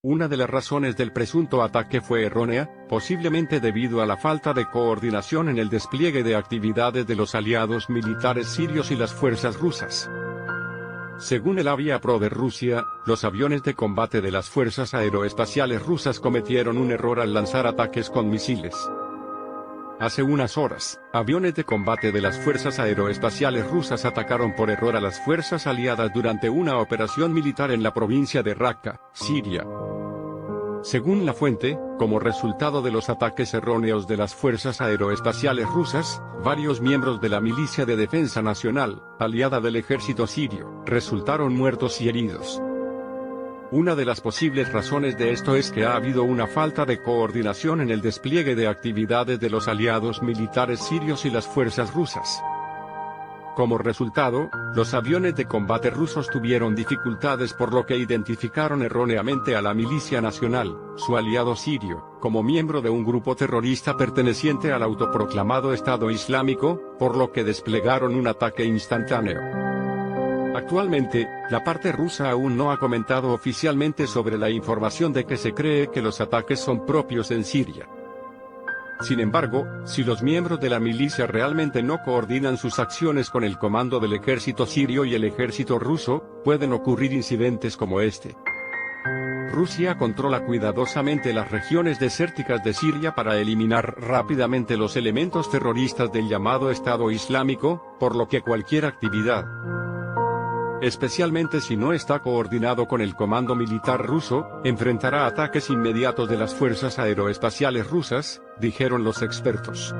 Una de las razones del presunto ataque fue errónea, posiblemente debido a la falta de coordinación en el despliegue de actividades de los aliados militares sirios y las fuerzas rusas. Según el Aviapro de Rusia, los aviones de combate de las fuerzas aeroespaciales rusas cometieron un error al lanzar ataques con misiles. Hace unas horas, aviones de combate de las fuerzas aeroespaciales rusas atacaron por error a las fuerzas aliadas durante una operación militar en la provincia de Raqqa, Siria. Según la fuente, como resultado de los ataques erróneos de las fuerzas aeroespaciales rusas, varios miembros de la Milicia de Defensa Nacional, aliada del ejército sirio, resultaron muertos y heridos. Una de las posibles razones de esto es que ha habido una falta de coordinación en el despliegue de actividades de los aliados militares sirios y las fuerzas rusas. Como resultado, los aviones de combate rusos tuvieron dificultades, por lo que identificaron erróneamente a la Milicia Nacional, su aliado sirio, como miembro de un grupo terrorista perteneciente al autoproclamado Estado Islámico, por lo que desplegaron un ataque instantáneo. Actualmente, la parte rusa aún no ha comentado oficialmente sobre la información de que se cree que los ataques son propios en Siria. Sin embargo, si los miembros de la milicia realmente no coordinan sus acciones con el comando del ejército sirio y el ejército ruso, pueden ocurrir incidentes como este. Rusia controla cuidadosamente las regiones desérticas de Siria para eliminar rápidamente los elementos terroristas del llamado Estado Islámico, por lo que cualquier actividad, especialmente si no está coordinado con el comando militar ruso, enfrentará ataques inmediatos de las fuerzas aeroespaciales rusas, dijeron los expertos.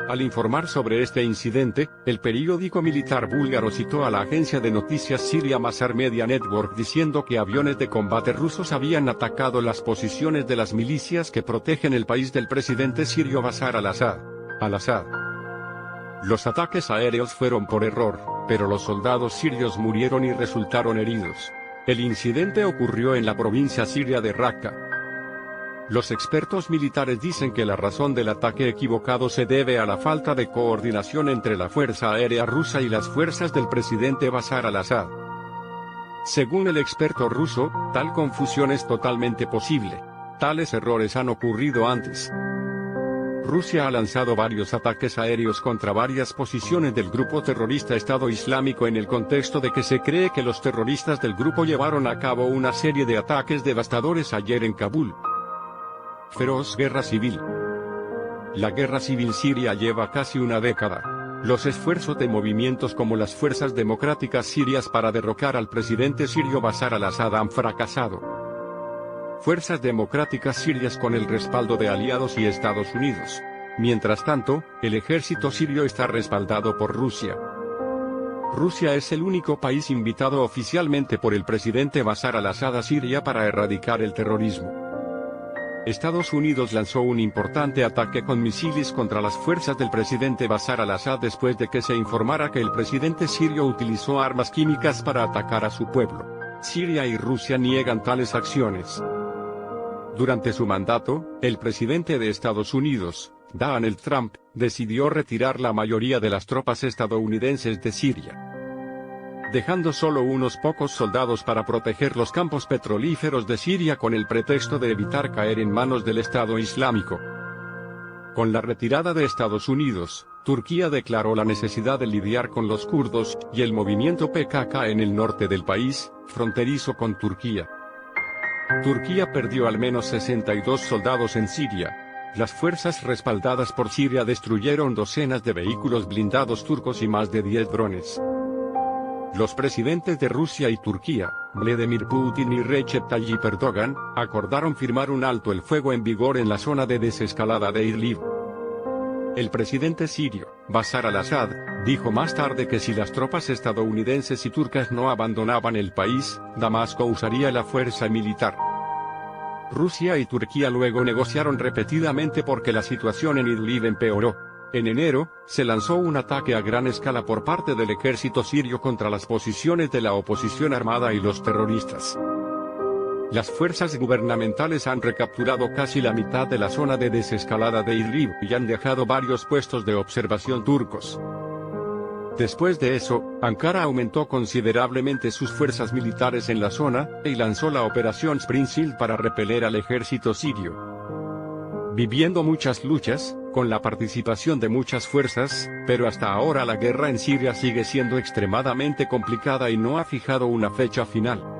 Al informar sobre este incidente, el periódico militar búlgaro citó a la agencia de noticias siria Masar Media Network diciendo que aviones de combate rusos habían atacado las posiciones de las milicias que protegen el país del presidente sirio Bashar al-Assad. Los ataques aéreos fueron por error, pero los soldados sirios murieron y resultaron heridos. El incidente ocurrió en la provincia siria de Raqqa. Los expertos militares dicen que la razón del ataque equivocado se debe a la falta de coordinación entre la Fuerza Aérea Rusa y las fuerzas del presidente Bashar al-Assad. Según el experto ruso, tal confusión es totalmente posible. Tales errores han ocurrido antes. Rusia ha lanzado varios ataques aéreos contra varias posiciones del grupo terrorista Estado Islámico en el contexto de que se cree que los terroristas del grupo llevaron a cabo una serie de ataques devastadores ayer en Kabul. Feroz guerra civil. La guerra civil siria lleva casi una década. Los esfuerzos de movimientos como las fuerzas democráticas sirias para derrocar al presidente sirio Bashar al-Assad han fracasado. Fuerzas democráticas sirias con el respaldo de aliados y Estados Unidos. Mientras tanto, el ejército sirio está respaldado por Rusia. Rusia es el único país invitado oficialmente por el presidente Bashar al-Assad a Siria para erradicar el terrorismo. Estados Unidos lanzó un importante ataque con misiles contra las fuerzas del presidente Bashar al-Assad después de que se informara que el presidente sirio utilizó armas químicas para atacar a su pueblo. Siria y Rusia niegan tales acciones. Durante su mandato, el presidente de Estados Unidos, Donald Trump, decidió retirar la mayoría de las tropas estadounidenses de Siria, dejando solo unos pocos soldados para proteger los campos petrolíferos de Siria con el pretexto de evitar caer en manos del Estado Islámico. Con la retirada de Estados Unidos, Turquía declaró la necesidad de lidiar con los kurdos y el movimiento PKK en el norte del país, fronterizo con Turquía. Turquía perdió al menos 62 soldados en Siria. Las fuerzas respaldadas por Siria destruyeron docenas de vehículos blindados turcos y más de 10 drones. Los presidentes de Rusia y Turquía, Vladimir Putin y Recep Tayyip Erdogan, acordaron firmar un alto el fuego en vigor en la zona de desescalada de Idlib. El presidente sirio, Bashar al-Assad, dijo más tarde que si las tropas estadounidenses y turcas no abandonaban el país, Damasco usaría la fuerza militar. Rusia y Turquía luego negociaron repetidamente porque la situación en Idlib empeoró. En enero, se lanzó un ataque a gran escala por parte del ejército sirio contra las posiciones de la oposición armada y los terroristas. Las fuerzas gubernamentales han recapturado casi la mitad de la zona de desescalada de Idlib y han dejado varios puestos de observación turcos. Después de eso, Ankara aumentó considerablemente sus fuerzas militares en la zona, y lanzó la Operación Spring Shield para repeler al ejército sirio. Viviendo muchas luchas, con la participación de muchas fuerzas, pero hasta ahora la guerra en Siria sigue siendo extremadamente complicada y no ha fijado una fecha final.